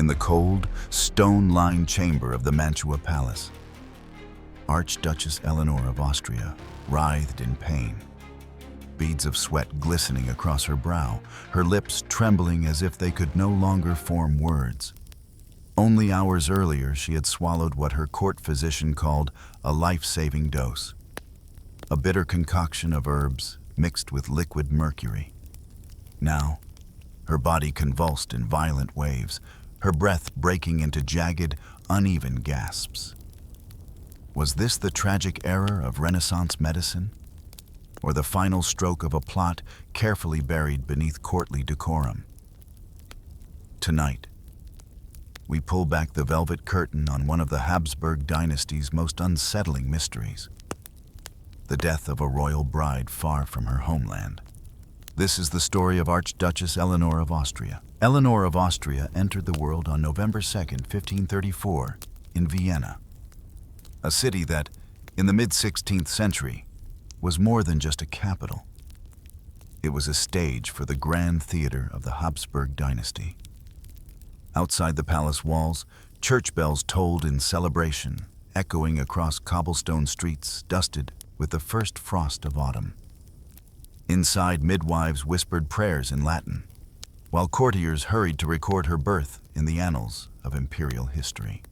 in the cold, stone-lined chamber of the Mantua Palace. Archduchess Eleanor of Austria writhed in pain, beads of sweat glistening across her brow, her lips trembling as if they could no longer form words. Only hours earlier, she had swallowed what her court physician called a life-saving dose, a bitter concoction of herbs mixed with liquid mercury. Now, her body convulsed in violent waves, her breath breaking into jagged, uneven gasps. Was this the tragic error of Renaissance medicine, or the final stroke of a plot carefully buried beneath courtly decorum? Tonight, we pull back the velvet curtain on one of the Habsburg dynasty's most unsettling mysteries: the death of a royal bride far from her homeland. This is the story of Archduchess Eleanor of Austria. Eleanor of Austria entered the world on November 2nd, 1534, in Vienna, a city that, in the mid-16th century, was more than just a capital. It was a stage for the grand theater of the Habsburg dynasty. Outside the palace walls, church bells tolled in celebration, echoing across cobblestone streets dusted with the first frost of autumn. Inside, midwives whispered prayers in Latin, while courtiers hurried to record her birth in the annals of imperial history.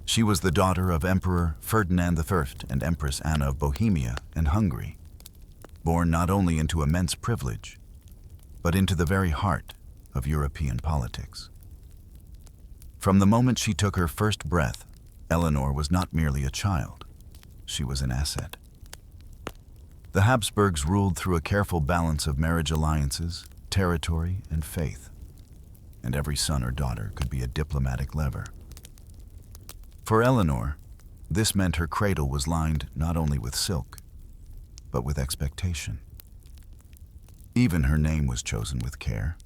She was the daughter of Emperor Ferdinand I and Empress Anna of Bohemia and Hungary, born not only into immense privilege, but into the very heart of European politics. From the moment she took her first breath, Eleanor was not merely a child, she was an asset. The Habsburgs ruled through a careful balance of marriage alliances, territory, and faith, and every son or daughter could be a diplomatic lever. For Eleanor, this meant her cradle was lined not only with silk, but with expectation. Even her name was chosen with care,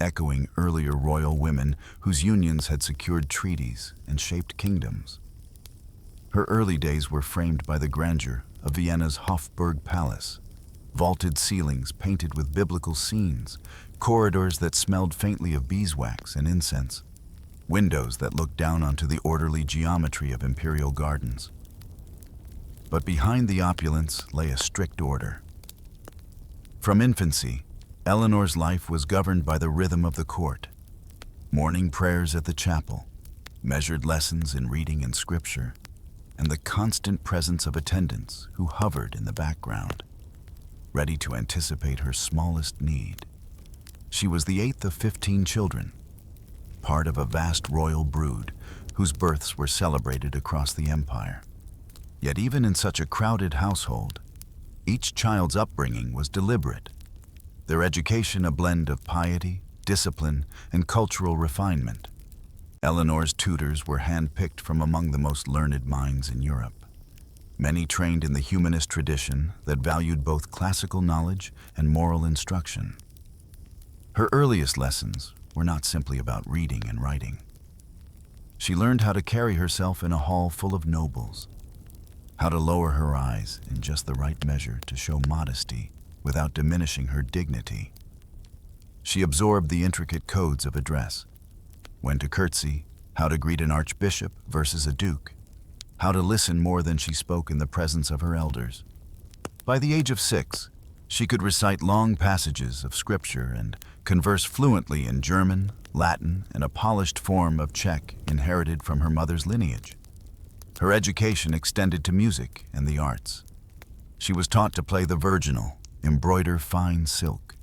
echoing earlier royal women whose unions had secured treaties and shaped kingdoms. Her early days were framed by the grandeur of Vienna's Hofburg Palace, vaulted ceilings painted with biblical scenes, corridors that smelled faintly of beeswax and incense, windows that looked down onto the orderly geometry of imperial gardens. But behind the opulence lay a strict order. From infancy, Eleanor's life was governed by the rhythm of the court: morning prayers at the chapel, measured lessons in reading and scripture, and the constant presence of attendants who hovered in the background, ready to anticipate her smallest need. She was the eighth of 15 children, part of a vast royal brood whose births were celebrated across the empire. Yet even in such a crowded household, each child's upbringing was deliberate, their education a blend of piety, discipline, and cultural refinement. Eleanor's tutors were handpicked from among the most learned minds in Europe, many trained in the humanist tradition that valued both classical knowledge and moral instruction. Her earliest lessons were not simply about reading and writing. She learned how to carry herself in a hall full of nobles, how to lower her eyes in just the right measure to show modesty without diminishing her dignity. She absorbed the intricate codes of address: when to curtsy, how to greet an archbishop versus a duke, how to listen more than she spoke in the presence of her elders. By the age of 6, she could recite long passages of scripture and converse fluently in German, Latin, and a polished form of Czech inherited from her mother's lineage. Her education extended to music and the arts. She was taught to play the virginal, embroider fine silk,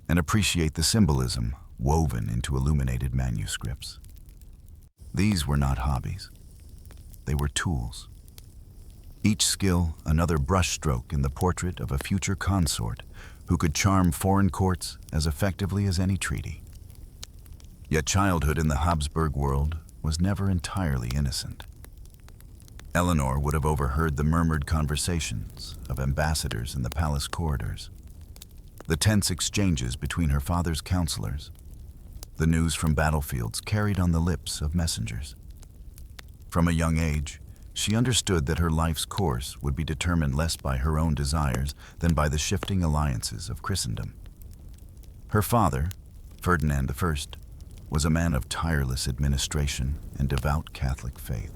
and appreciate the symbolism woven into illuminated manuscripts. These were not hobbies. They were tools. Each skill another brushstroke in the portrait of a future consort who could charm foreign courts as effectively as any treaty. Yet childhood in the Habsburg world was never entirely innocent. Eleanor would have overheard the murmured conversations of ambassadors in the palace corridors, the tense exchanges between her father's counselors, the news from battlefields carried on the lips of messengers. From a young age, she understood that her life's course would be determined less by her own desires than by the shifting alliances of Christendom. Her father, Ferdinand I, was a man of tireless administration and devout Catholic faith.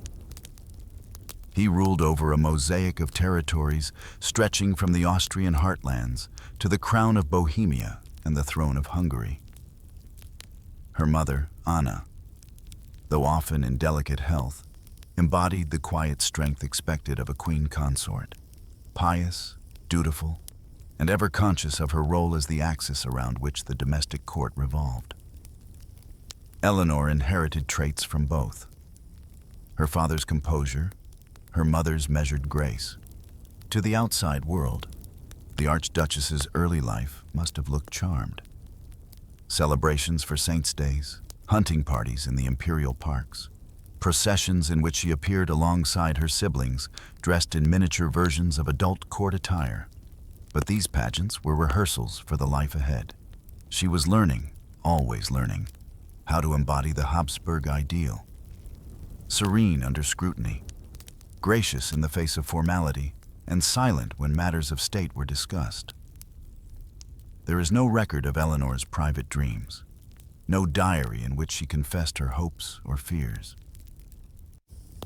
He ruled over a mosaic of territories stretching from the Austrian heartlands to the crown of Bohemia and the throne of Hungary. Her mother, Anna, though often in delicate health, embodied the quiet strength expected of a queen consort, pious, dutiful, and ever conscious of her role as the axis around which the domestic court revolved. Eleanor inherited traits from both: her father's composure, her mother's measured grace. To the outside world, the Archduchess's early life must have looked charmed. Celebrations for saints' days, hunting parties in the imperial parks, processions in which she appeared alongside her siblings, dressed in miniature versions of adult court attire. But these pageants were rehearsals for the life ahead. She was learning, always learning, how to embody the Habsburg ideal. Serene under scrutiny, gracious in the face of formality, and silent when matters of state were discussed. There is no record of Eleanor's private dreams, no diary in which she confessed her hopes or fears.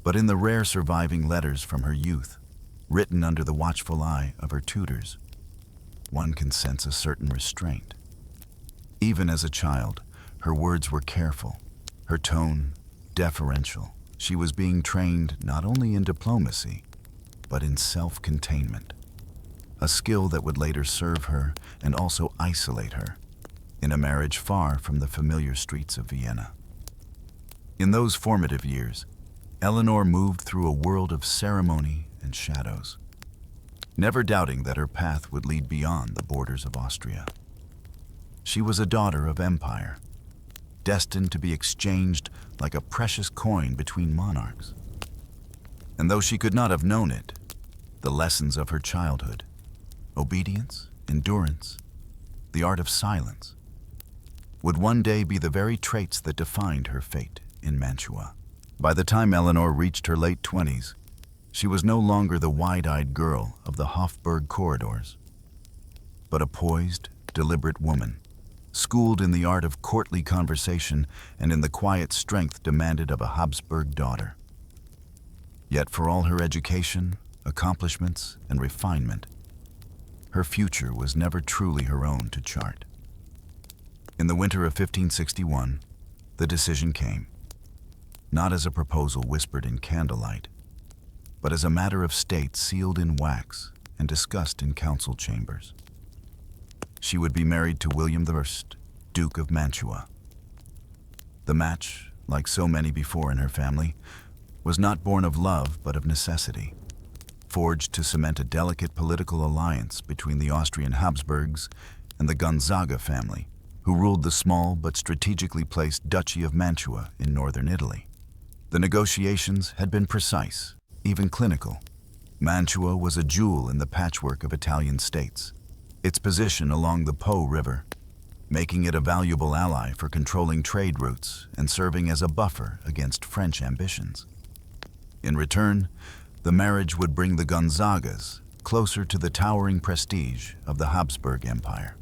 But in the rare surviving letters from her youth, written under the watchful eye of her tutors, one can sense a certain restraint. Even as a child, her words were careful, her tone deferential. She was being trained not only in diplomacy, but in self-containment, a skill that would later serve her and also isolate her in a marriage far from the familiar streets of Vienna. In those formative years, Eleanor moved through a world of ceremony and shadows, never doubting that her path would lead beyond the borders of Austria. She was a daughter of empire, destined to be exchanged like a precious coin between monarchs. And though she could not have known it, the lessons of her childhood, obedience, endurance, the art of silence, would one day be the very traits that defined her fate in Mantua. By the time Eleanor reached her late 20s, she was no longer the wide-eyed girl of the Hofburg corridors, but a poised, deliberate woman, schooled in the art of courtly conversation and in the quiet strength demanded of a Habsburg daughter. Yet for all her education, accomplishments, and refinement, her future was never truly her own to chart. In the winter of 1561, the decision came, not as a proposal whispered in candlelight, but as a matter of state sealed in wax and discussed in council chambers. She would be married to William I, Duke of Mantua. The match, like so many before in her family, was not born of love but of necessity, forged to cement a delicate political alliance between the Austrian Habsburgs and the Gonzaga family, who ruled the small but strategically placed Duchy of Mantua in northern Italy. The negotiations had been precise, even clinical. Mantua was a jewel in the patchwork of Italian states, its position along the Po River, making it a valuable ally for controlling trade routes and serving as a buffer against French ambitions. In return, the marriage would bring the Gonzagas closer to the towering prestige of the Habsburg Empire,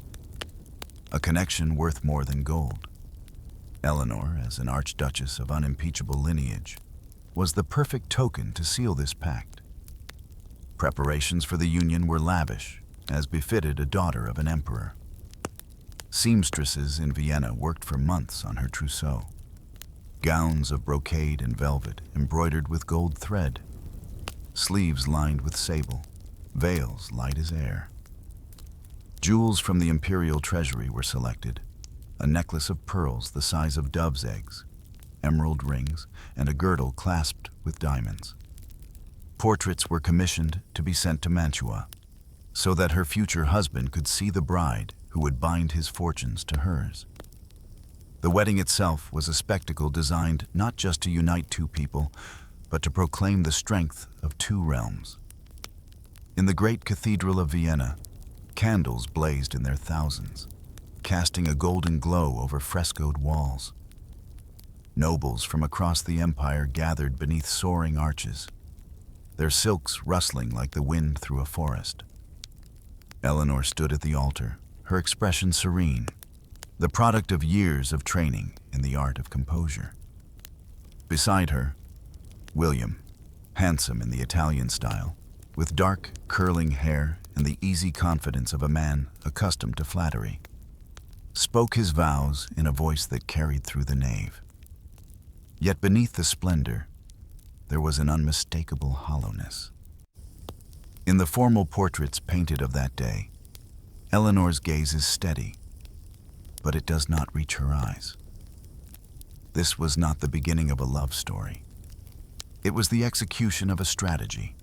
a connection worth more than gold. Eleanor, as an archduchess of unimpeachable lineage, was the perfect token to seal this pact. Preparations for the union were lavish, as befitted a daughter of an emperor. Seamstresses in Vienna worked for months on her trousseau. Gowns of brocade and velvet embroidered with gold thread, sleeves lined with sable, veils light as air. Jewels from the imperial treasury were selected, a necklace of pearls the size of dove's eggs, emerald rings, and a girdle clasped with diamonds. Portraits were commissioned to be sent to Mantua, so that her future husband could see the bride who would bind his fortunes to hers. The wedding itself was a spectacle designed not just to unite two people, but to proclaim the strength of two realms. In the great cathedral of Vienna, candles blazed in their thousands, casting a golden glow over frescoed walls. Nobles from across the empire gathered beneath soaring arches, their silks rustling like the wind through a forest. Eleanor stood at the altar, her expression serene, the product of years of training in the art of composure. Beside her, William, handsome in the Italian style, with dark, curling hair and the easy confidence of a man accustomed to flattery, spoke his vows in a voice that carried through the nave. Yet beneath the splendor, there was an unmistakable hollowness. In the formal portraits painted of that day, Eleanor's gaze is steady, but it does not reach her eyes. This was not the beginning of a love story. It was the execution of a strategy.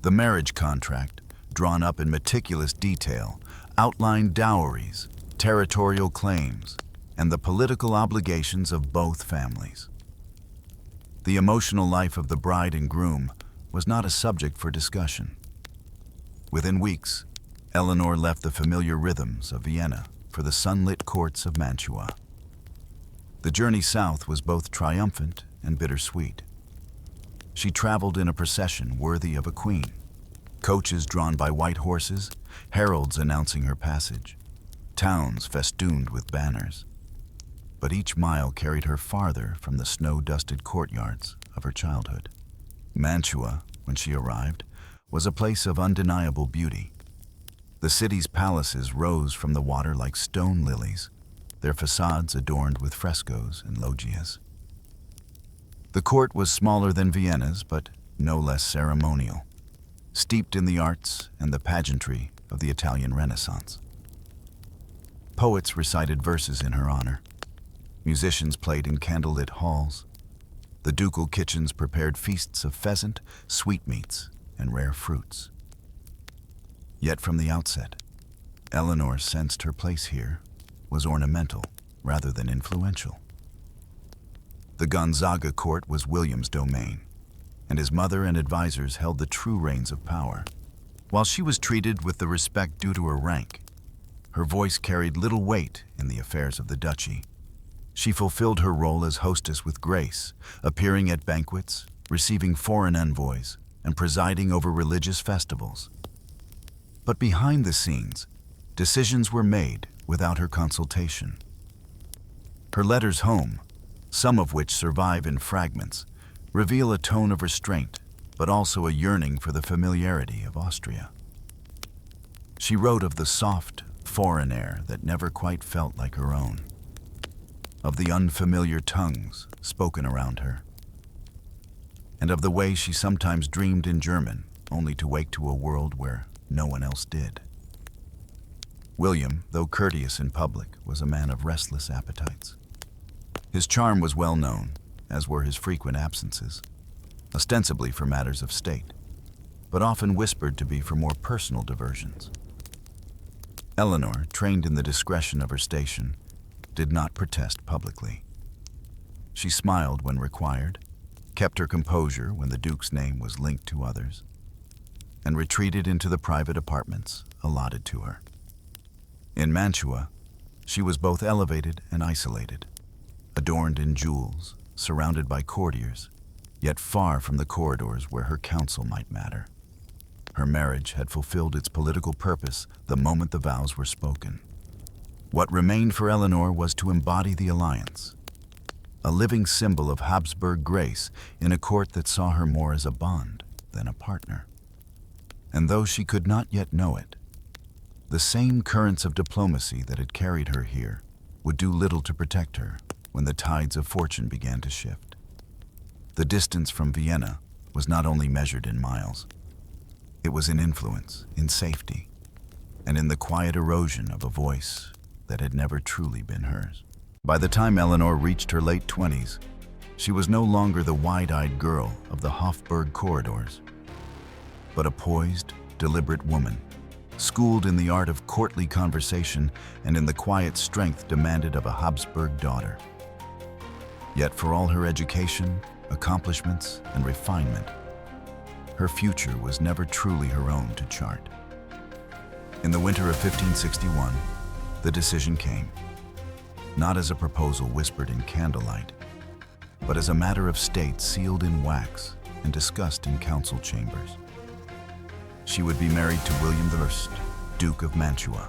The marriage contract, drawn up in meticulous detail, outlined dowries, territorial claims, and the political obligations of both families. The emotional life of the bride and groom was not a subject for discussion. Within weeks, Eleanor left the familiar rhythms of Vienna for the sunlit courts of Mantua. The journey south was both triumphant and bittersweet. She traveled in a procession worthy of a queen, coaches drawn by white horses, heralds announcing her passage, towns festooned with banners. But each mile carried her farther from the snow-dusted courtyards of her childhood. Mantua, when she arrived, was a place of undeniable beauty. The city's palaces rose from the water like stone lilies, their facades adorned with frescoes and loggias. The court was smaller than Vienna's, but no less ceremonial, steeped in the arts and the pageantry of the Italian Renaissance. Poets recited verses in her honor. Musicians played in candlelit halls. The ducal kitchens prepared feasts of pheasant, sweetmeats, and rare fruits. Yet from the outset, Eleanor sensed her place here was ornamental rather than influential. The Gonzaga court was William's domain, and his mother and advisors held the true reins of power. While she was treated with the respect due to her rank, her voice carried little weight in the affairs of the duchy. She fulfilled her role as hostess with grace, appearing at banquets, receiving foreign envoys, and presiding over religious festivals. But behind the scenes, decisions were made without her consultation. Her letters home, some of which survive in fragments, reveal a tone of restraint, but also a yearning for the familiarity of Austria. She wrote of the soft, foreign air that never quite felt like her own, of the unfamiliar tongues spoken around her, and of the way she sometimes dreamed in German, only to wake to a world where no one else did. William, though courteous in public, was a man of restless appetites. His charm was well known, as were his frequent absences, ostensibly for matters of state, but often whispered to be for more personal diversions. Eleanor, trained in the discretion of her station, did not protest publicly. She smiled when required, kept her composure when the Duke's name was linked to others, and retreated into the private apartments allotted to her. In Mantua, she was both elevated and isolated, adorned in jewels, surrounded by courtiers, yet far from the corridors where her counsel might matter. Her marriage had fulfilled its political purpose the moment the vows were spoken. What remained for Eleanor was to embody the alliance, a living symbol of Habsburg grace in a court that saw her more as a bond than a partner. And though she could not yet know it, the same currents of diplomacy that had carried her here would do little to protect her when the tides of fortune began to shift. The distance from Vienna was not only measured in miles. It was in influence, in safety, and in the quiet erosion of a voice that had never truly been hers. By the time Eleanor reached her late 20s, she was no longer the wide-eyed girl of the Hofburg corridors, but a poised, deliberate woman, schooled in the art of courtly conversation and in the quiet strength demanded of a Habsburg daughter. Yet for all her education, accomplishments, and refinement, her future was never truly her own to chart. In the winter of 1561, the decision came, not as a proposal whispered in candlelight, but as a matter of state sealed in wax and discussed in council chambers. She would be married to William I, Duke of Mantua.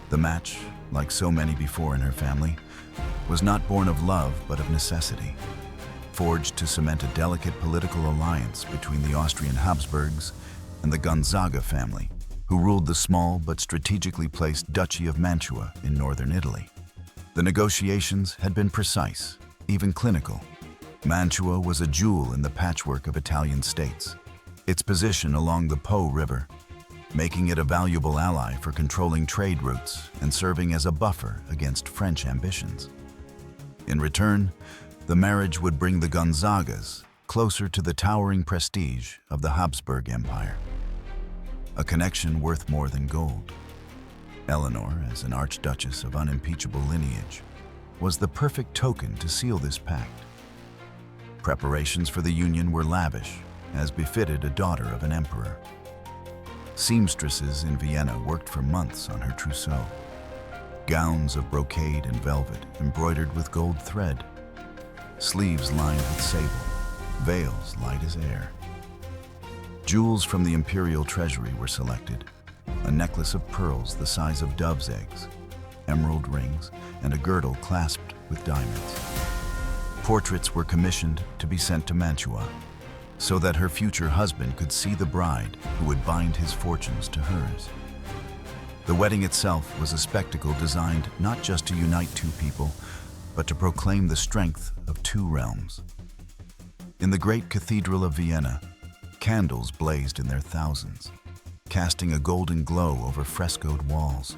The match like so many before in her family, was not born of love but of necessity, forged to cement a delicate political alliance between the Austrian Habsburgs and the Gonzaga family, who ruled the small but strategically placed Duchy of Mantua in northern Italy. The negotiations had been precise, even clinical. Mantua was a jewel in the patchwork of Italian states, its position along the Po River, making it a valuable ally for controlling trade routes and serving as a buffer against French ambitions. In return, the marriage would bring the Gonzagas closer to the towering prestige of the Habsburg Empire. A connection worth more than gold. Eleanor, as an archduchess of unimpeachable lineage, was the perfect token to seal this pact. Preparations for the union were lavish, as befitted a daughter of an emperor. Seamstresses in Vienna worked for months on her trousseau. Gowns of brocade and velvet embroidered with gold thread, sleeves lined with sable, veils light as air. Jewels from the imperial treasury were selected, a necklace of pearls the size of dove's eggs, emerald rings, and a girdle clasped with diamonds. Portraits were commissioned to be sent to Mantua, so that her future husband could see the bride who would bind his fortunes to hers. The wedding itself was a spectacle designed not just to unite two people, but to proclaim the strength of two realms. In the great cathedral of Vienna, candles blazed in their thousands, casting a golden glow over frescoed walls.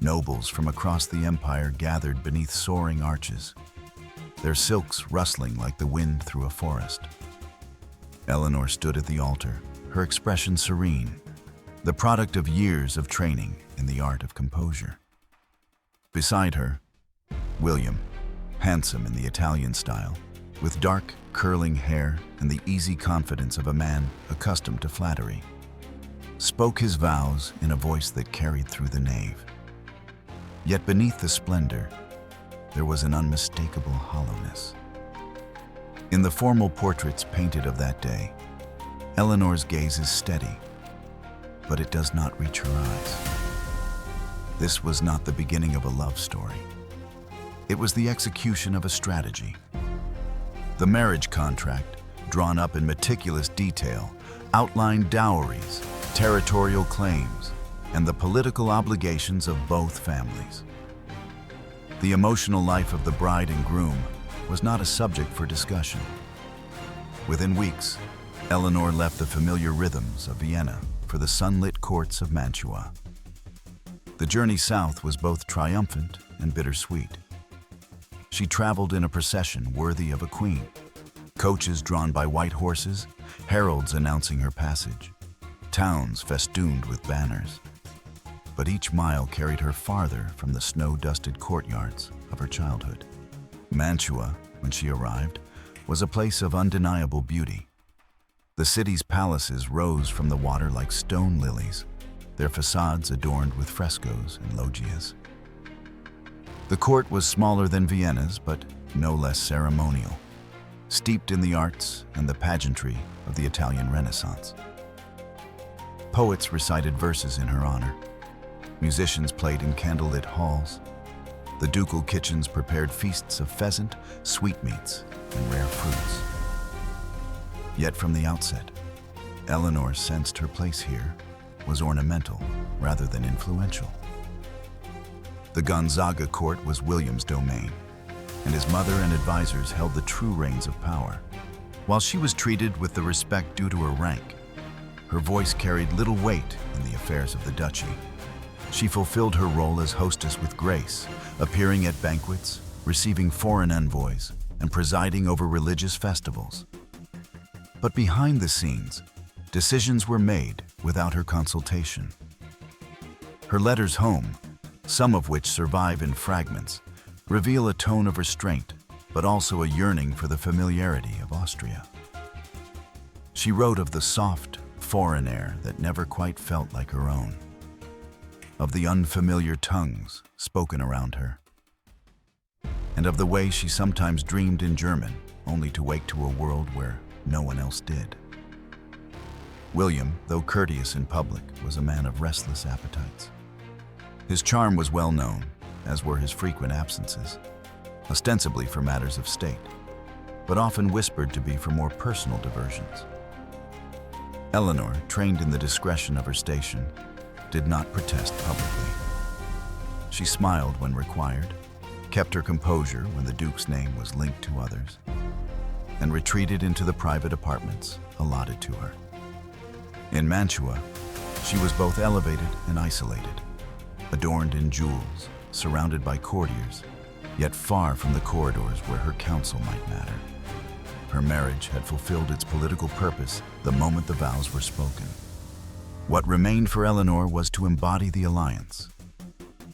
Nobles from across the empire gathered beneath soaring arches, their silks rustling like the wind through a forest. Eleanor stood at the altar, her expression serene, the product of years of training in the art of composure. Beside her, William, handsome in the Italian style, with dark, curling hair and the easy confidence of a man accustomed to flattery, spoke his vows in a voice that carried through the nave. Yet beneath the splendor, there was an unmistakable hollowness. In the formal portraits painted of that day, Eleanor's gaze is steady, but it does not reach her eyes. This was not the beginning of a love story. It was the execution of a strategy. The marriage contract, drawn up in meticulous detail, outlined dowries, territorial claims, and the political obligations of both families. The emotional life of the bride and groom was not a subject for discussion. Within weeks, Eleanor left the familiar rhythms of Vienna for the sunlit courts of Mantua. The journey south was both triumphant and bittersweet. She traveled in a procession worthy of a queen, coaches drawn by white horses, heralds announcing her passage, towns festooned with banners. But each mile carried her farther from the snow-dusted courtyards of her childhood. Mantua, when she arrived, was a place of undeniable beauty. The city's palaces rose from the water like stone lilies, their facades adorned with frescoes and loggias. The court was smaller than Vienna's, but no less ceremonial, steeped in the arts and the pageantry of the Italian Renaissance. Poets recited verses in her honor. Musicians played in candlelit halls. The ducal kitchens prepared feasts of pheasant, sweetmeats, and rare fruits. Yet from the outset, Eleanor sensed her place here was ornamental rather than influential. The Gonzaga court was William's domain, and his mother and advisors held the true reins of power. While she was treated with the respect due to her rank, her voice carried little weight in the affairs of the duchy. She fulfilled her role as hostess with grace, appearing at banquets, receiving foreign envoys, and presiding over religious festivals. But behind the scenes, decisions were made without her consultation. Her letters home, some of which survive in fragments, reveal a tone of restraint, but also a yearning for the familiarity of Austria. She wrote of the soft, foreign air that never quite felt like her own, of the unfamiliar tongues spoken around her, and of the way she sometimes dreamed in German, only to wake to a world where no one else did. William, though courteous in public, was a man of restless appetites. His charm was well known, as were his frequent absences, ostensibly for matters of state, but often whispered to be for more personal diversions. Eleanor, trained in the discretion of her station, did not protest publicly. She smiled when required, kept her composure when the Duke's name was linked to others, and retreated into the private apartments allotted to her. In Mantua, she was both elevated and isolated, adorned in jewels, surrounded by courtiers, yet far from the corridors where her counsel might matter. Her marriage had fulfilled its political purpose the moment the vows were spoken. What remained for Eleanor was to embody the alliance,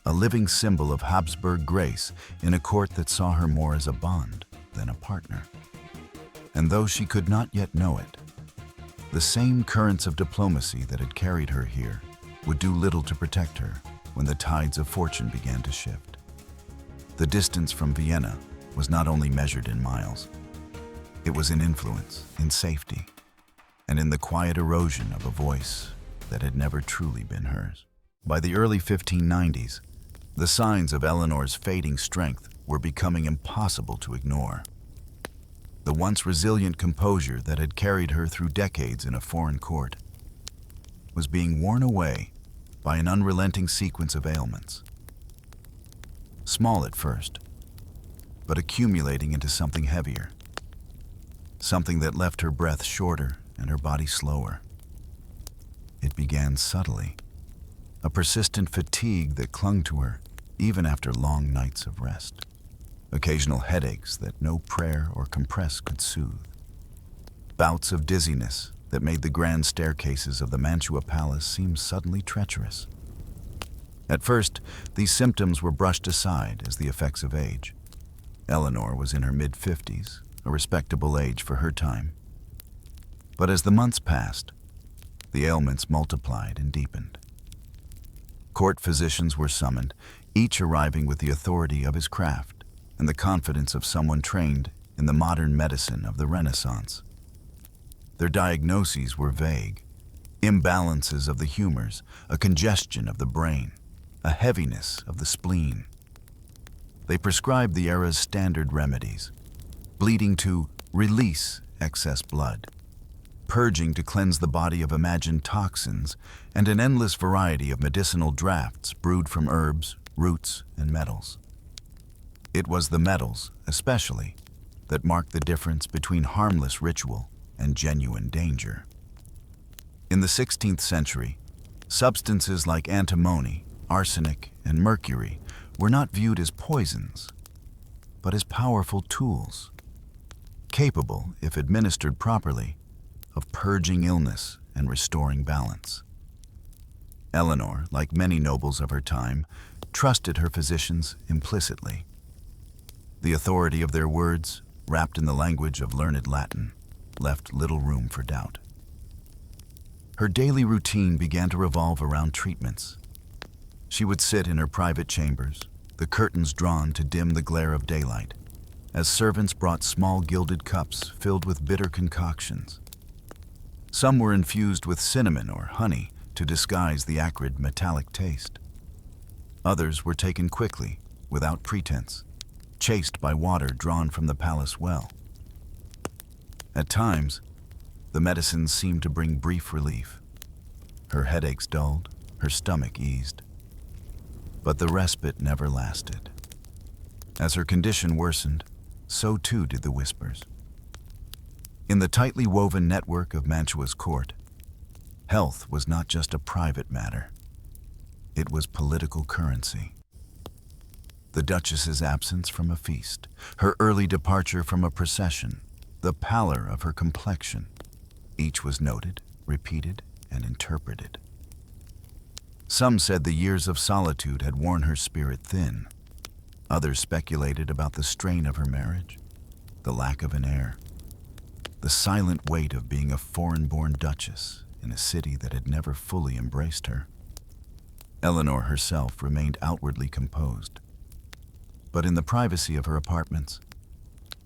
a living symbol of Habsburg grace in a court that saw her more as a bond than a partner. And though she could not yet know it, the same currents of diplomacy that had carried her here would do little to protect her when the tides of fortune began to shift. The distance from Vienna was not only measured in miles. It was in influence, in safety, and in the quiet erosion of a voice that had never truly been hers. By the early 1590s, the signs of Eleanor's fading strength were becoming impossible to ignore. The once resilient composure that had carried her through decades in a foreign court was being worn away by an unrelenting sequence of ailments. Small at first, but accumulating into something heavier. Something that left her breath shorter and her body slower. It began subtly, a persistent fatigue that clung to her even after long nights of rest. Occasional headaches that no prayer or compress could soothe. Bouts of dizziness that made the grand staircases of the Mantua Palace seem suddenly treacherous. At first, these symptoms were brushed aside as the effects of age. Eleanor was in her mid-50s, a respectable age for her time. But as the months passed, the ailments multiplied and deepened. Court physicians were summoned, each arriving with the authority of his craft and the confidence of someone trained in the modern medicine of the Renaissance. Their diagnoses were vague: imbalances of the humors, a congestion of the brain, a heaviness of the spleen. They prescribed the era's standard remedies: bleeding to release excess blood, purging to cleanse the body of imagined toxins, and an endless variety of medicinal drafts brewed from herbs, roots, and metals. It was the metals, especially, that marked the difference between harmless ritual and genuine danger. In the 16th century, substances like antimony, arsenic, and mercury were not viewed as poisons, but as powerful tools, capable, if administered properly, of purging illness and restoring balance. Eleanor, like many nobles of her time, trusted her physicians implicitly. The authority of their words, wrapped in the language of learned Latin, left little room for doubt. Her daily routine began to revolve around treatments. She would sit in her private chambers, the curtains drawn to dim the glare of daylight, as servants brought small gilded cups filled with bitter concoctions. Some were infused with cinnamon or honey to disguise the acrid metallic taste. Others were taken quickly, without pretense, chased by water drawn from the palace well. At times, the medicines seemed to bring brief relief. Her headaches dulled, her stomach eased. But the respite never lasted. As her condition worsened, so too did the whispers. In the tightly woven network of Mantua's court, health was not just a private matter. It was political currency. The Duchess's absence from a feast, her early departure from a procession, the pallor of her complexion, each was noted, repeated, and interpreted. Some said the years of solitude had worn her spirit thin. Others speculated about the strain of her marriage, the lack of an heir, the silent weight of being a foreign-born duchess in a city that had never fully embraced her. Eleanor herself remained outwardly composed, but in the privacy of her apartments,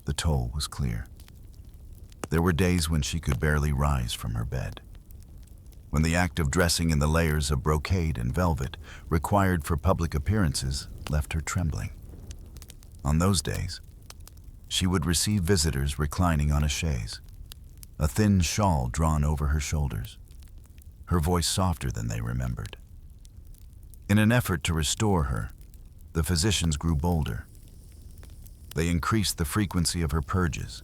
the toll was clear. There were days when she could barely rise from her bed, when the act of dressing in the layers of brocade and velvet required for public appearances left her trembling. On those days, she would receive visitors reclining on a chaise, a thin shawl drawn over her shoulders, her voice softer than they remembered. In an effort to restore her, the physicians grew bolder. They increased the frequency of her purges,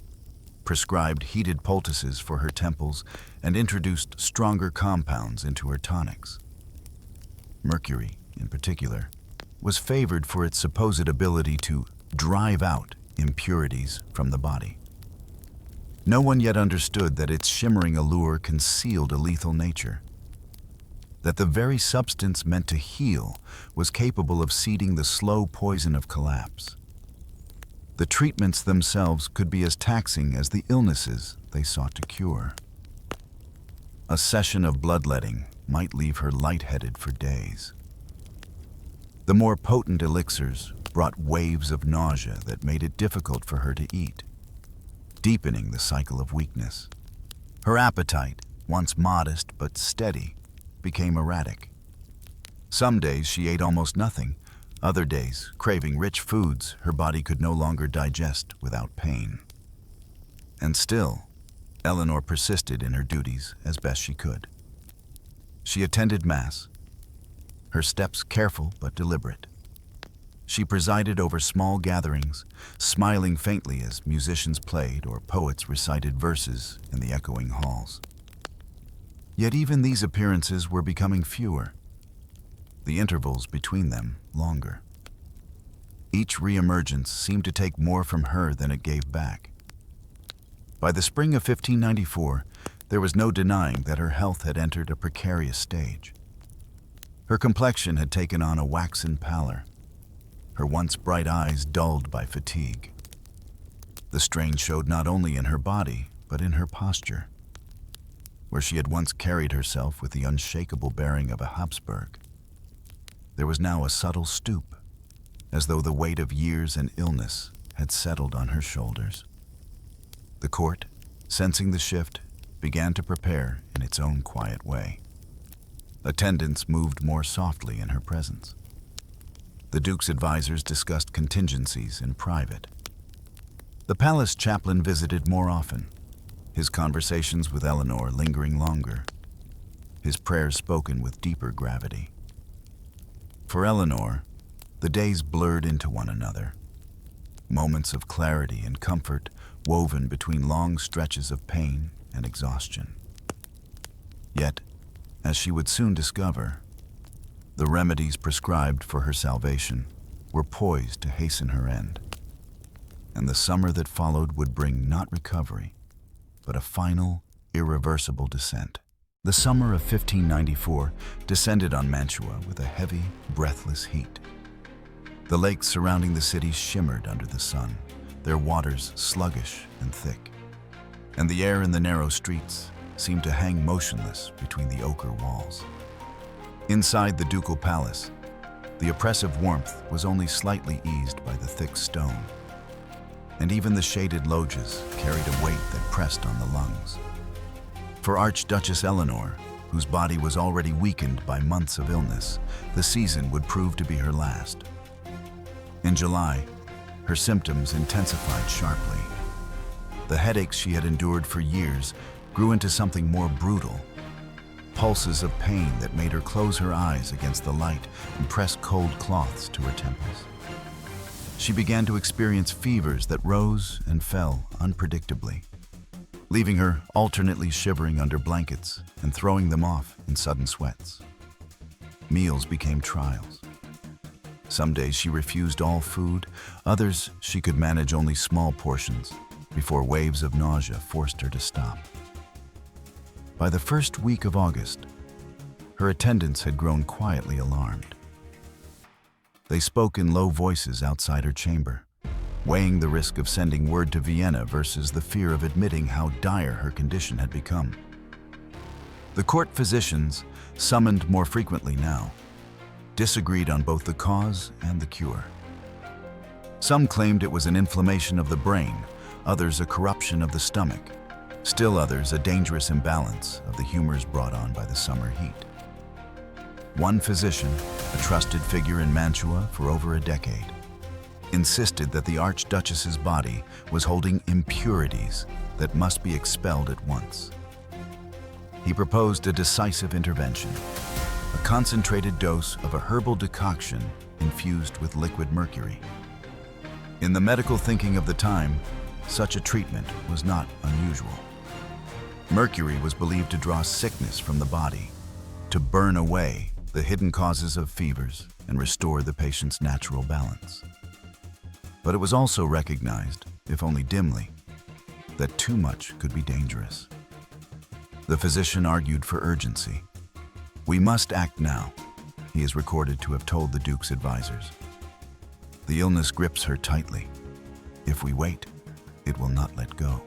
prescribed heated poultices for her temples, and introduced stronger compounds into her tonics. Mercury, in particular, was favored for its supposed ability to drive out impurities from the body. No one yet understood that its shimmering allure concealed a lethal nature, that the very substance meant to heal was capable of seeding the slow poison of collapse. The treatments themselves could be as taxing as the illnesses they sought to cure. A session of bloodletting might leave her lightheaded for days. The more potent elixirs brought waves of nausea that made it difficult for her to eat, deepening the cycle of weakness. Her appetite, once modest but steady, became erratic. Some days she ate almost nothing. Other days, craving rich foods her body could no longer digest without pain. And still, Eleanor persisted in her duties as best she could. She attended Mass, her steps careful but deliberate. She presided over small gatherings, smiling faintly as musicians played or poets recited verses in the echoing halls. Yet even these appearances were becoming fewer, the intervals between them longer. Each reemergence seemed to take more from her than it gave back. By the spring of 1594, there was no denying that her health had entered a precarious stage. Her complexion had taken on a waxen pallor, her once bright eyes dulled by fatigue. The strain showed not only in her body, but in her posture. Where she had once carried herself with the unshakable bearing of a Habsburg, there was now a subtle stoop, as though the weight of years and illness had settled on her shoulders. The court, sensing the shift, began to prepare in its own quiet way. Attendants moved more softly in her presence. The Duke's advisors discussed contingencies in private. The palace chaplain visited more often, his conversations with Eleanor lingering longer, his prayers spoken with deeper gravity. For Eleanor, the days blurred into one another, moments of clarity and comfort woven between long stretches of pain and exhaustion. Yet, as she would soon discover, the remedies prescribed for her salvation were poised to hasten her end, and the summer that followed would bring not recovery, but a final, irreversible descent. The summer of 1594 descended on Mantua with a heavy, breathless heat. The lakes surrounding the city shimmered under the sun, their waters sluggish and thick, and the air in the narrow streets seemed to hang motionless between the ochre walls. Inside the ducal palace, the oppressive warmth was only slightly eased by the thick stone, and even the shaded loggias carried a weight that pressed on the lungs. For Archduchess Eleanor, whose body was already weakened by months of illness, the season would prove to be her last. In July, her symptoms intensified sharply. The headaches she had endured for years grew into something more brutal, pulses of pain that made her close her eyes against the light and press cold cloths to her temples. She began to experience fevers that rose and fell unpredictably, leaving her alternately shivering under blankets and throwing them off in sudden sweats. Meals became trials. Some days she refused all food, others she could manage only small portions before waves of nausea forced her to stop. By the first week of August, her attendants had grown quietly alarmed. They spoke in low voices outside her chamber, weighing the risk of sending word to Vienna versus the fear of admitting how dire her condition had become. The court physicians, summoned more frequently now, disagreed on both the cause and the cure. Some claimed it was an inflammation of the brain, others a corruption of the stomach, Still others, a dangerous imbalance of the humors brought on by the summer heat. One physician, a trusted figure in Mantua for over a decade, insisted that the Archduchess's body was holding impurities that must be expelled at once. He proposed a decisive intervention, a concentrated dose of a herbal decoction infused with liquid mercury. In the medical thinking of the time, such a treatment was not unusual. Mercury was believed to draw sickness from the body, to burn away the hidden causes of fevers and restore the patient's natural balance. But it was also recognized, if only dimly, that too much could be dangerous. The physician argued for urgency. "We must act now," he is recorded to have told the Duke's advisors. "The illness grips her tightly. If we wait, it will not let go."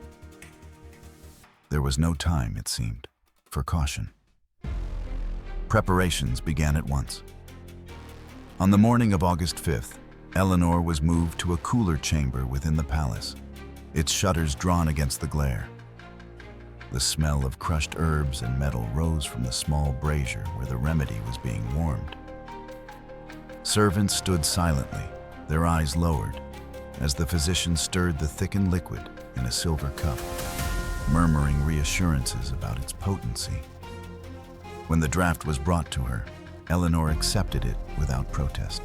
There was no time, it seemed, for caution. Preparations began at once. On the morning of August 5th, Eleanor was moved to a cooler chamber within the palace, its shutters drawn against the glare. The smell of crushed herbs and metal rose from the small brazier where the remedy was being warmed. Servants stood silently, their eyes lowered, as the physician stirred the thickened liquid in a silver cup, murmuring reassurances about its potency. When the draught was brought to her, Eleanor accepted it without protest.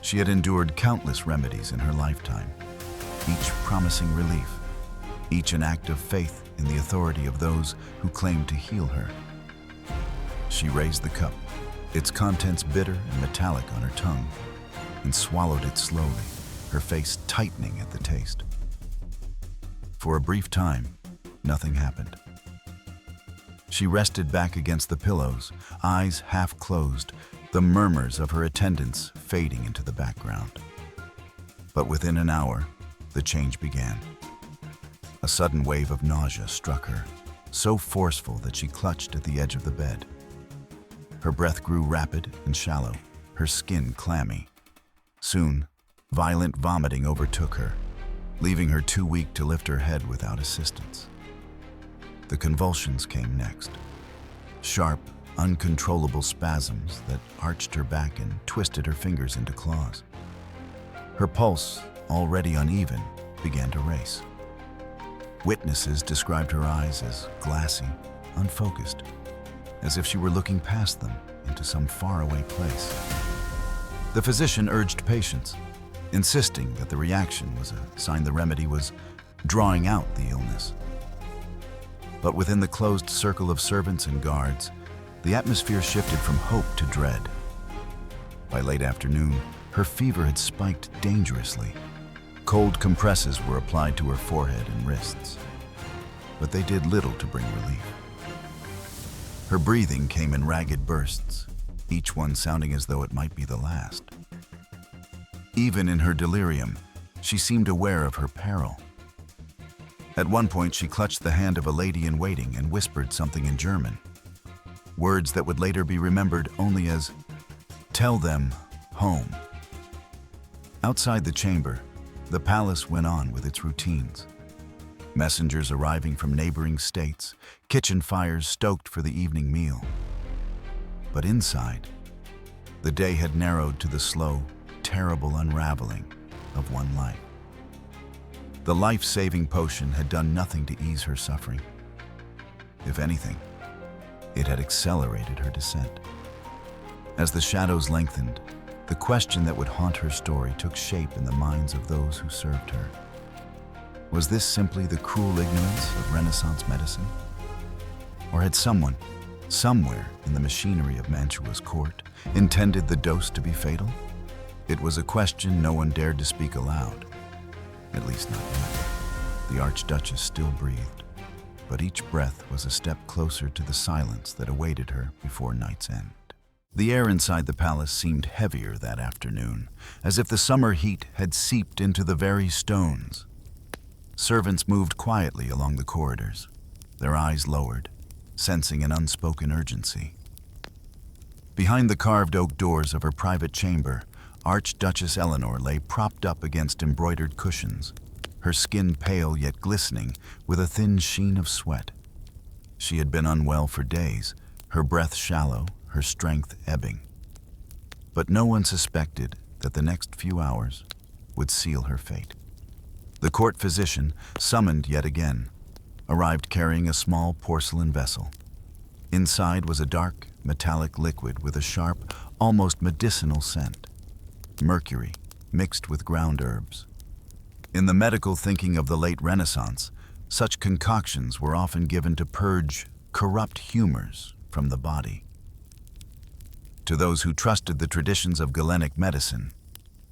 She had endured countless remedies in her lifetime, each promising relief, each an act of faith in the authority of those who claimed to heal her. She raised the cup, its contents bitter and metallic on her tongue, and swallowed it slowly, her face tightening at the taste. For a brief time, nothing happened. She rested back against the pillows, eyes half closed, the murmurs of her attendants fading into the background. But within an hour, the change began. A sudden wave of nausea struck her, so forceful that she clutched at the edge of the bed. Her breath grew rapid and shallow, her skin clammy. Soon, violent vomiting overtook her, leaving her too weak to lift her head without assistance. The convulsions came next. Sharp, uncontrollable spasms that arched her back and twisted her fingers into claws. Her pulse, already uneven, began to race. Witnesses described her eyes as glassy, unfocused, as if she were looking past them into some faraway place. The physician urged patience, insisting that the reaction was a sign the remedy was drawing out the illness. But within the closed circle of servants and guards, the atmosphere shifted from hope to dread. By late afternoon, her fever had spiked dangerously. Cold compresses were applied to her forehead and wrists, but they did little to bring relief. Her breathing came in ragged bursts, each one sounding as though it might be the last. Even in her delirium, she seemed aware of her peril. At one point, she clutched the hand of a lady in waiting and whispered something in German, words that would later be remembered only as, "Tell them, home." Outside the chamber, the palace went on with its routines. Messengers arriving from neighboring states, kitchen fires stoked for the evening meal. But inside, the day had narrowed to the slow, terrible unraveling of one life. The life-saving potion had done nothing to ease her suffering. If anything, it had accelerated her descent. As the shadows lengthened, the question that would haunt her story took shape in the minds of those who served her. Was this simply the cruel ignorance of Renaissance medicine? Or had someone, somewhere in the machinery of Mantua's court, intended the dose to be fatal? It was a question no one dared to speak aloud, at least not yet. The Archduchess still breathed, but each breath was a step closer to the silence that awaited her before night's end. The air inside the palace seemed heavier that afternoon, as if the summer heat had seeped into the very stones. Servants moved quietly along the corridors, their eyes lowered, sensing an unspoken urgency. Behind the carved oak doors of her private chamber, Archduchess Eleanor lay propped up against embroidered cushions, her skin pale yet glistening with a thin sheen of sweat. She had been unwell for days, her breath shallow, her strength ebbing. But no one suspected that the next few hours would seal her fate. The court physician, summoned yet again, arrived carrying a small porcelain vessel. Inside was a dark, metallic liquid with a sharp, almost medicinal scent. Mercury, mixed with ground herbs. In the medical thinking of the late Renaissance, such concoctions were often given to purge corrupt humors from the body. To those who trusted the traditions of Galenic medicine,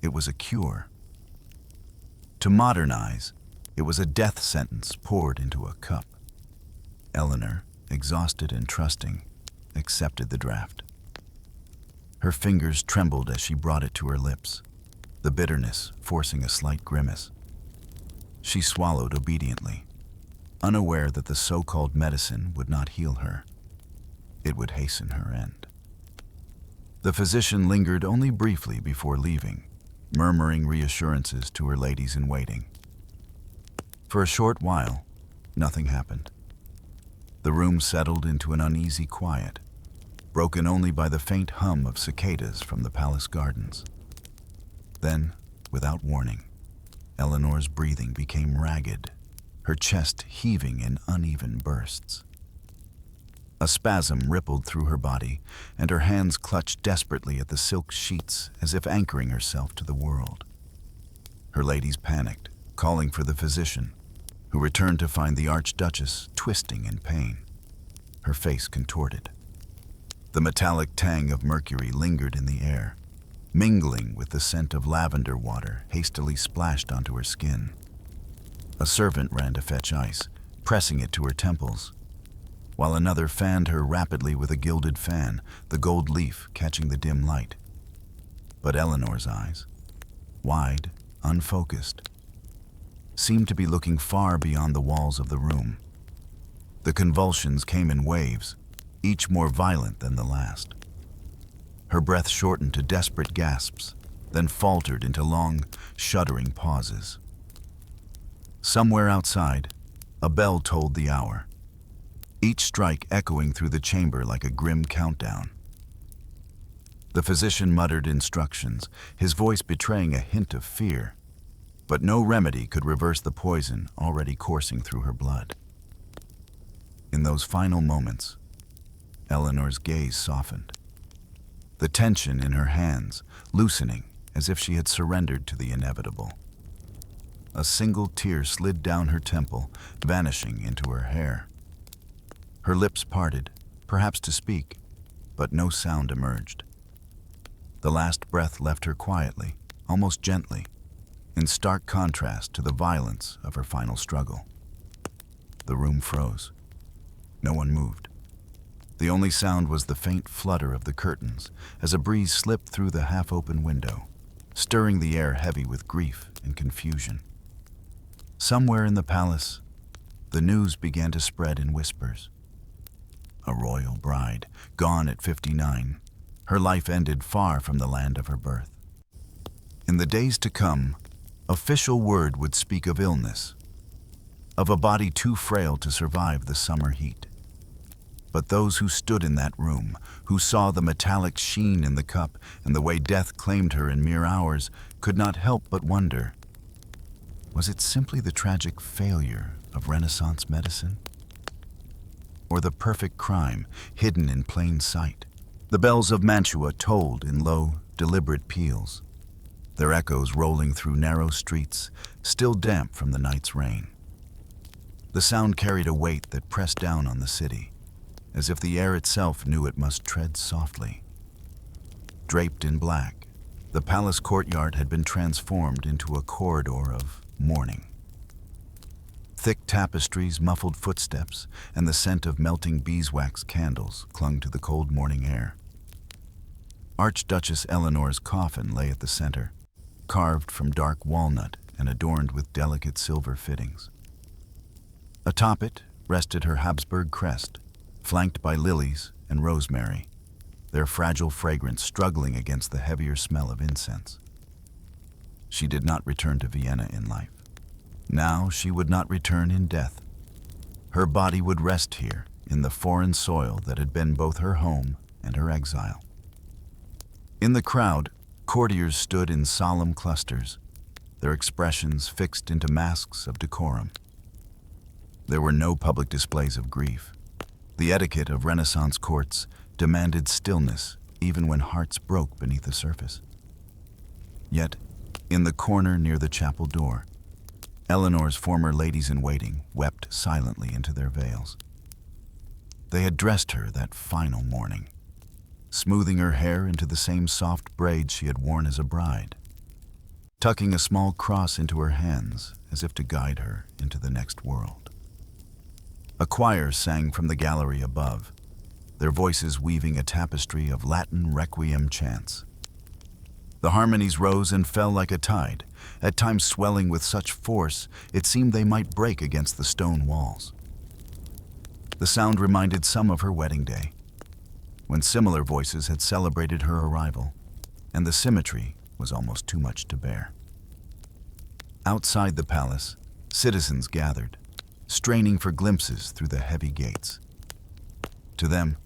it was a cure. To modernize, it was a death sentence poured into a cup. Eleanor, exhausted and trusting, accepted the draft. Her fingers trembled as she brought it to her lips, the bitterness forcing a slight grimace. She swallowed obediently, unaware that the so-called medicine would not heal her. It would hasten her end. The physician lingered only briefly before leaving, murmuring reassurances to her ladies-in-waiting. For a short while, nothing happened. The room settled into an uneasy quiet, broken only by the faint hum of cicadas from the palace gardens. Then, without warning, Eleanor's breathing became ragged, her chest heaving in uneven bursts. A spasm rippled through her body, and her hands clutched desperately at the silk sheets as if anchoring herself to the world. Her ladies panicked, calling for the physician, who returned to find the Archduchess twisting in pain, her face contorted. The metallic tang of mercury lingered in the air, mingling with the scent of lavender water hastily splashed onto her skin. A servant ran to fetch ice, pressing it to her temples, while another fanned her rapidly with a gilded fan, the gold leaf catching the dim light. But Eleanor's eyes, wide, unfocused, seemed to be looking far beyond the walls of the room. The convulsions came in waves, each more violent than the last. Her breath shortened to desperate gasps, then faltered into long, shuddering pauses. Somewhere outside, a bell tolled the hour, each strike echoing through the chamber like a grim countdown. The physician muttered instructions, his voice betraying a hint of fear, but no remedy could reverse the poison already coursing through her blood. In those final moments, Eleanor's gaze softened, the tension in her hands loosening as if she had surrendered to the inevitable. A single tear slid down her temple, vanishing into her hair. Her lips parted, perhaps to speak, but no sound emerged. The last breath left her quietly, almost gently, in stark contrast to the violence of her final struggle. The room froze. No one moved. The only sound was the faint flutter of the curtains as a breeze slipped through the half-open window, stirring the air heavy with grief and confusion. Somewhere in the palace, the news began to spread in whispers. A royal bride, gone at 59, her life ended far from the land of her birth. In the days to come, official word would speak of illness, of a body too frail to survive the summer heat. But those who stood in that room, who saw the metallic sheen in the cup and the way death claimed her in mere hours, could not help but wonder, was it simply the tragic failure of Renaissance medicine? Or the perfect crime hidden in plain sight? The bells of Mantua tolled in low, deliberate peals, their echoes rolling through narrow streets, still damp from the night's rain. The sound carried a weight that pressed down on the city, as if the air itself knew it must tread softly. Draped in black, the palace courtyard had been transformed into a corridor of mourning. Thick tapestries, muffled footsteps, and the scent of melting beeswax candles clung to the cold morning air. Archduchess Eleanor's coffin lay at the center, carved from dark walnut and adorned with delicate silver fittings. Atop it rested her Habsburg crest, flanked by lilies and rosemary, their fragile fragrance struggling against the heavier smell of incense. She did not return to Vienna in life. Now she would not return in death. Her body would rest here, in the foreign soil that had been both her home and her exile. In the crowd, courtiers stood in solemn clusters, their expressions fixed into masks of decorum. There were no public displays of grief. The etiquette of Renaissance courts demanded stillness even when hearts broke beneath the surface. Yet, in the corner near the chapel door, Eleanor's former ladies-in-waiting wept silently into their veils. They had dressed her that final morning, smoothing her hair into the same soft braids she had worn as a bride, tucking a small cross into her hands as if to guide her into the next world. A choir sang from the gallery above, their voices weaving a tapestry of Latin requiem chants. The harmonies rose and fell like a tide, at times swelling with such force it seemed they might break against the stone walls. The sound reminded some of her wedding day, when similar voices had celebrated her arrival, and the symmetry was almost too much to bear. Outside the palace, citizens gathered, straining for glimpses through the heavy gates. To them,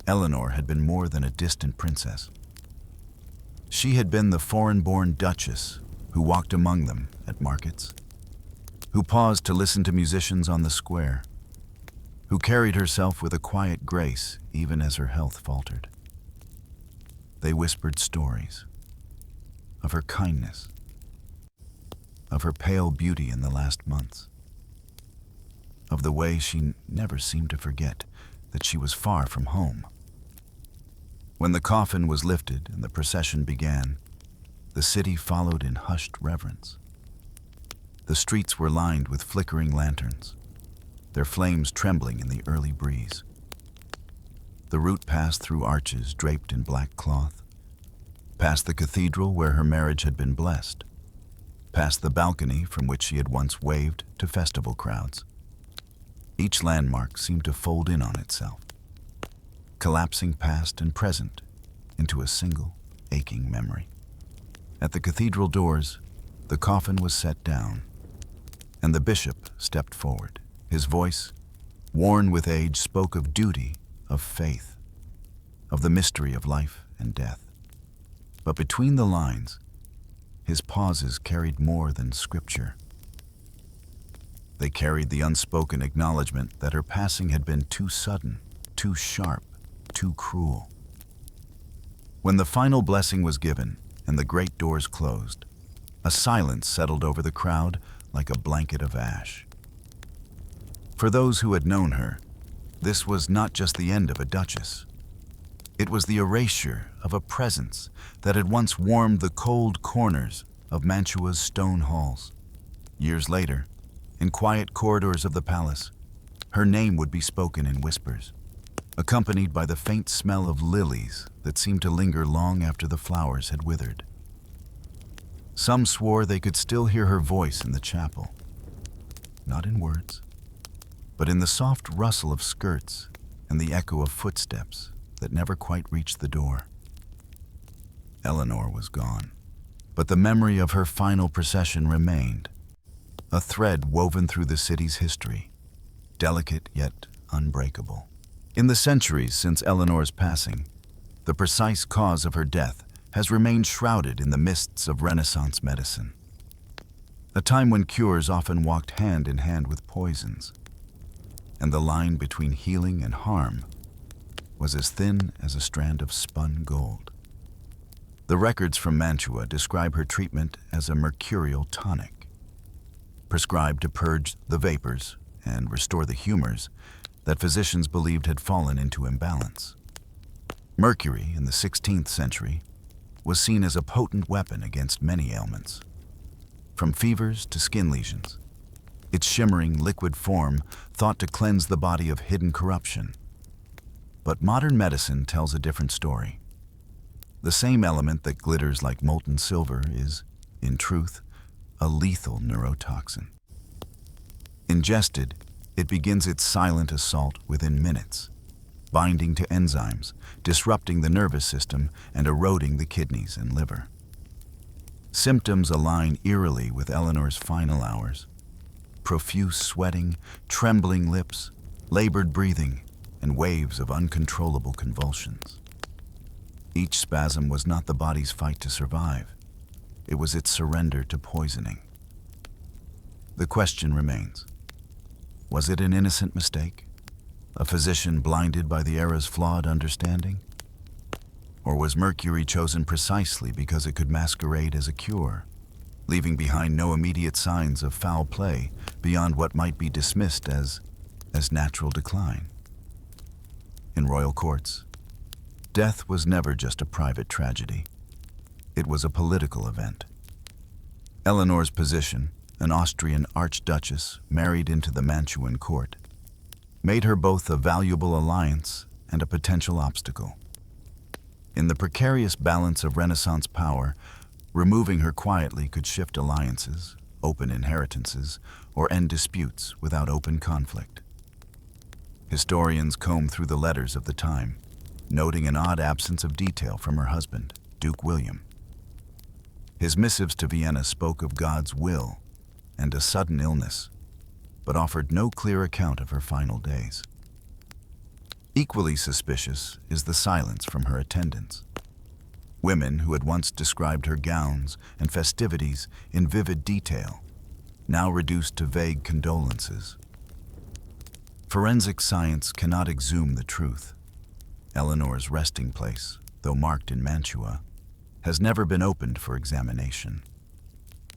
Eleanor had been more than a distant princess. She had been the foreign-born duchess who walked among them at markets, who paused to listen to musicians on the square, who carried herself with a quiet grace even as her health faltered. They whispered stories of her kindness, of her pale beauty in the last months, of the way she never seemed to forget that she was far from home. When the coffin was lifted and the procession began, the city followed in hushed reverence. The streets were lined with flickering lanterns, their flames trembling in the early breeze. The route passed through arches draped in black cloth, past the cathedral where her marriage had been blessed, past the balcony from which she had once waved to festival crowds. Each landmark seemed to fold in on itself, collapsing past and present into a single, aching memory. At the cathedral doors, the coffin was set down, and the bishop stepped forward. His voice, worn with age, spoke of duty, of faith, of the mystery of life and death. But between the lines, his pauses carried more than scripture. They carried the unspoken acknowledgement that her passing had been too sudden, too sharp, too cruel. When the final blessing was given and the great doors closed, a silence settled over the crowd like a blanket of ash. For those who had known her, this was not just the end of a duchess. It was the erasure of a presence that had once warmed the cold corners of Mantua's stone halls. Years later, in quiet corridors of the palace, her name would be spoken in whispers, accompanied by the faint smell of lilies that seemed to linger long after the flowers had withered. Some swore they could still hear her voice in the chapel, not in words, but in the soft rustle of skirts and the echo of footsteps that never quite reached the door. Eleanor was gone, but the memory of her final procession remained, a thread woven through the city's history, delicate yet unbreakable. In the centuries since Eleanor's passing, the precise cause of her death has remained shrouded in the mists of Renaissance medicine, a time when cures often walked hand in hand with poisons, and the line between healing and harm was as thin as a strand of spun gold. The records from Mantua describe her treatment as a mercurial tonic, prescribed to purge the vapors and restore the humors that physicians believed had fallen into imbalance. Mercury, in the 16th century, was seen as a potent weapon against many ailments, from fevers to skin lesions, its shimmering liquid form thought to cleanse the body of hidden corruption. But modern medicine tells a different story. The same element that glitters like molten silver is, in truth, a lethal neurotoxin. Ingested, it begins its silent assault within minutes, binding to enzymes, disrupting the nervous system, and eroding the kidneys and liver. Symptoms align eerily with Eleanor's final hours. profuse sweating, trembling lips, labored breathing, and waves of uncontrollable convulsions. Each spasm was not the body's fight to survive. It was its surrender to poisoning. The question remains, was it an innocent mistake? A physician blinded by the era's flawed understanding? Or was Mercury chosen precisely because it could masquerade as a cure, leaving behind no immediate signs of foul play beyond what might be dismissed as natural decline? In royal courts, death was never just a private tragedy. It was a political event. Eleanor's position, an Austrian archduchess married into the Mantuan court, made her both a valuable alliance and a potential obstacle. In the precarious balance of Renaissance power, removing her quietly could shift alliances, open inheritances, or end disputes without open conflict. Historians comb through the letters of the time, noting an odd absence of detail from her husband, Duke William. His missives to Vienna spoke of God's will and a sudden illness, but offered no clear account of her final days. Equally suspicious is the silence from her attendants. Women who had once described her gowns and festivities in vivid detail, now reduced to vague condolences. Forensic science cannot exhume the truth. Eleanor's resting place, though marked in Mantua, has never been opened for examination.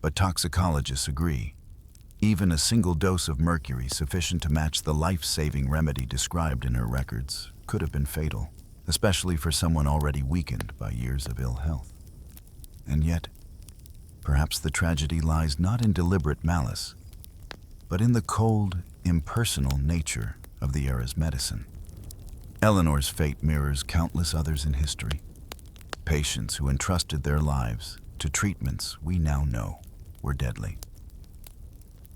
But toxicologists agree, even a single dose of mercury sufficient to match the life-saving remedy described in her records could have been fatal, especially for someone already weakened by years of ill health. And yet, perhaps the tragedy lies not in deliberate malice, but in the cold, impersonal nature of the era's medicine. Eleanor's fate mirrors countless others in history, patients who entrusted their lives to treatments we now know were deadly.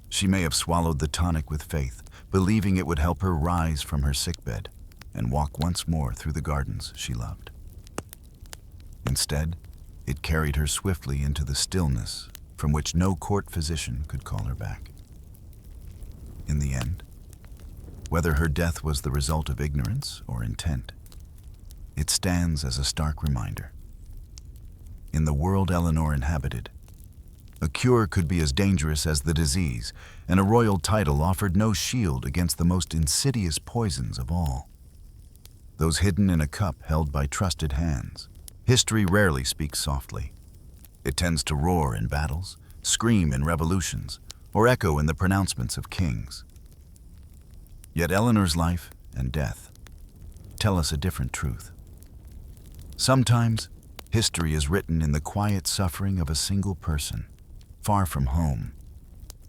She may have swallowed the tonic with faith, believing it would help her rise from her sickbed and walk once more through the gardens she loved. Instead, it carried her swiftly into the stillness from which no court physician could call her back. In the end, whether her death was the result of ignorance or intent, it stands as a stark reminder. In the world Eleanor inhabited, a cure could be as dangerous as the disease, and a royal title offered no shield against the most insidious poisons of all, those hidden in a cup held by trusted hands. History rarely speaks softly. It tends to roar in battles, scream in revolutions, or echo in the pronouncements of kings. Yet Eleanor's life and death tell us a different truth. Sometimes, history is written in the quiet suffering of a single person, far from home,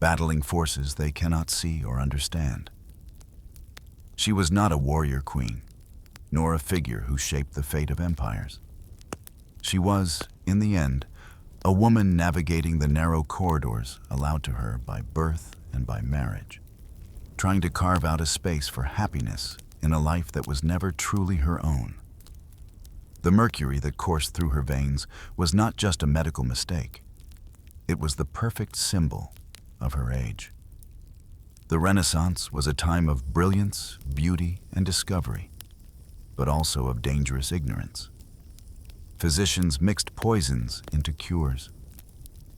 battling forces they cannot see or understand. She was not a warrior queen, nor a figure who shaped the fate of empires. She was, in the end, a woman navigating the narrow corridors allowed to her by birth and by marriage, trying to carve out a space for happiness in a life that was never truly her own. The mercury that coursed through her veins was not just a medical mistake. It was the perfect symbol of her age. The Renaissance was a time of brilliance, beauty, and discovery, but also of dangerous ignorance. Physicians mixed poisons into cures.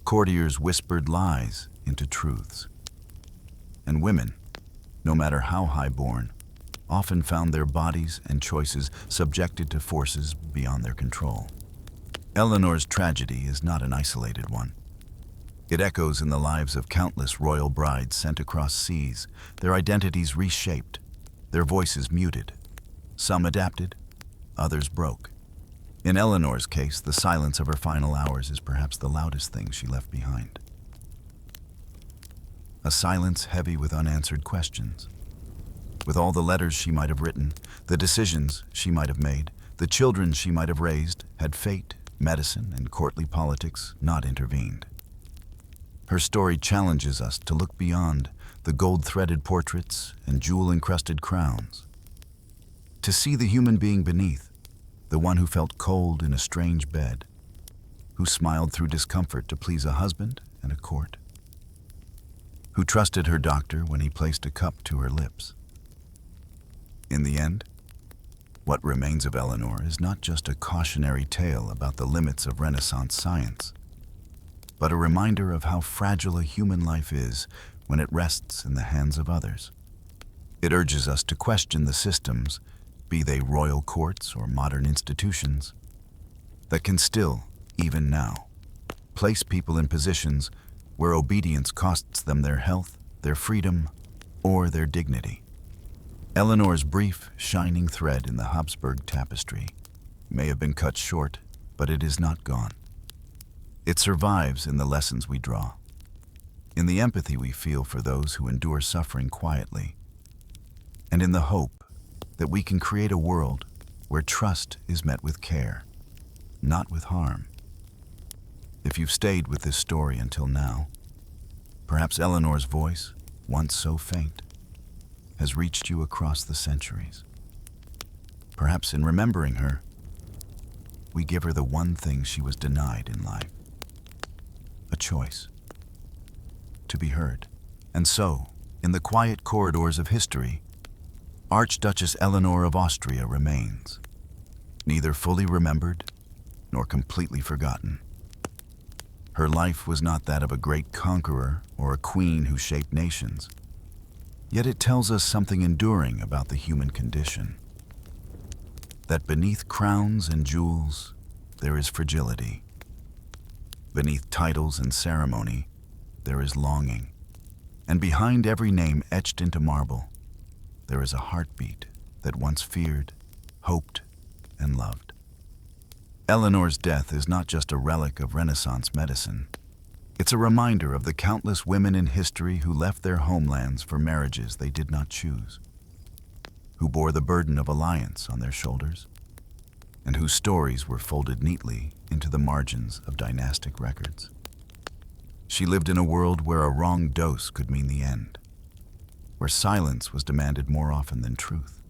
Courtiers whispered lies into truths. And women, no matter how high-born, often found their bodies and choices subjected to forces beyond their control. Eleanor's tragedy is not an isolated one. It echoes in the lives of countless royal brides sent across seas, their identities reshaped, their voices muted. Some adapted, others broke. In Eleanor's case, the silence of her final hours is perhaps the loudest thing she left behind. A silence heavy with unanswered questions. With all the letters she might have written, the decisions she might have made, the children she might have raised, had fate, medicine, and courtly politics not intervened. Her story challenges us to look beyond the gold-threaded portraits and jewel-encrusted crowns, to see the human being beneath, the one who felt cold in a strange bed, who smiled through discomfort to please a husband and a court. who trusted her doctor when he placed a cup to her lips. In the end, what remains of Eleanor is not just a cautionary tale about the limits of Renaissance science, but a reminder of how fragile a human life is when it rests in the hands of others. It urges us to question the systems, be they royal courts or modern institutions, that can still, even now, place people in positions where obedience costs them their health, their freedom, or their dignity. Eleanor's brief, shining thread in the Habsburg tapestry may have been cut short, but it is not gone. It survives in the lessons we draw, in the empathy we feel for those who endure suffering quietly, and in the hope that we can create a world where trust is met with care, not with harm. If you've stayed with this story until now, perhaps Eleanor's voice, once so faint, has reached you across the centuries. Perhaps in remembering her, we give her the one thing she was denied in life: a choice, to be heard. And so, in the quiet corridors of history, Archduchess Eleanor of Austria remains, neither fully remembered nor completely forgotten. Her life was not that of a great conqueror or a queen who shaped nations, yet it tells us something enduring about the human condition. That beneath crowns and jewels, there is fragility. Beneath titles and ceremony, there is longing. And behind every name etched into marble, there is a heartbeat that once feared, hoped, and loved. Eleanor's death is not just a relic of Renaissance medicine. It's a reminder of the countless women in history who left their homelands for marriages they did not choose, who bore the burden of alliance on their shoulders, and whose stories were folded neatly into the margins of dynastic records. She lived in a world where a wrong dose could mean the end, where silence was demanded more often than truth,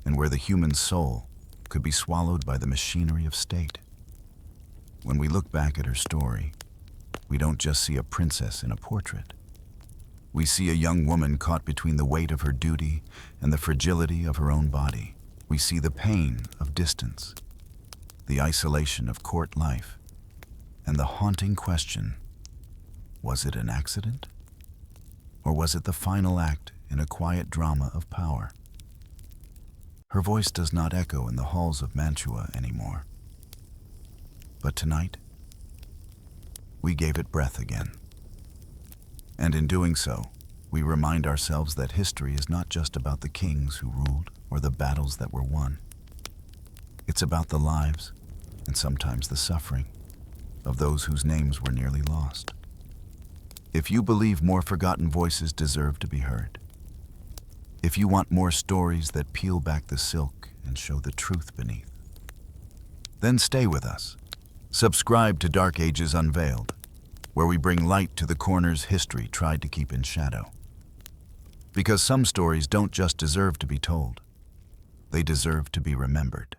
and where the human soul could be swallowed by the machinery of state. When we look back at her story, we don't just see a princess in a portrait. We see a young woman caught between the weight of her duty and the fragility of her own body. We see the pain of distance, the isolation of court life, and the haunting question: was it an accident? Or was it the final act in a quiet drama of power? Her voice does not echo in the halls of Mantua anymore. But tonight, we gave it breath again. And in doing so, we remind ourselves that history is not just about the kings who ruled or the battles that were won. It's about the lives, and sometimes the suffering, of those whose names were nearly lost. If you believe more forgotten voices deserve to be heard, if you want more stories that peel back the silk and show the truth beneath, then stay with us. Subscribe to Dark Ages Unveiled, where we bring light to the corners history tried to keep in shadow. Because some stories don't just deserve to be told, they deserve to be remembered.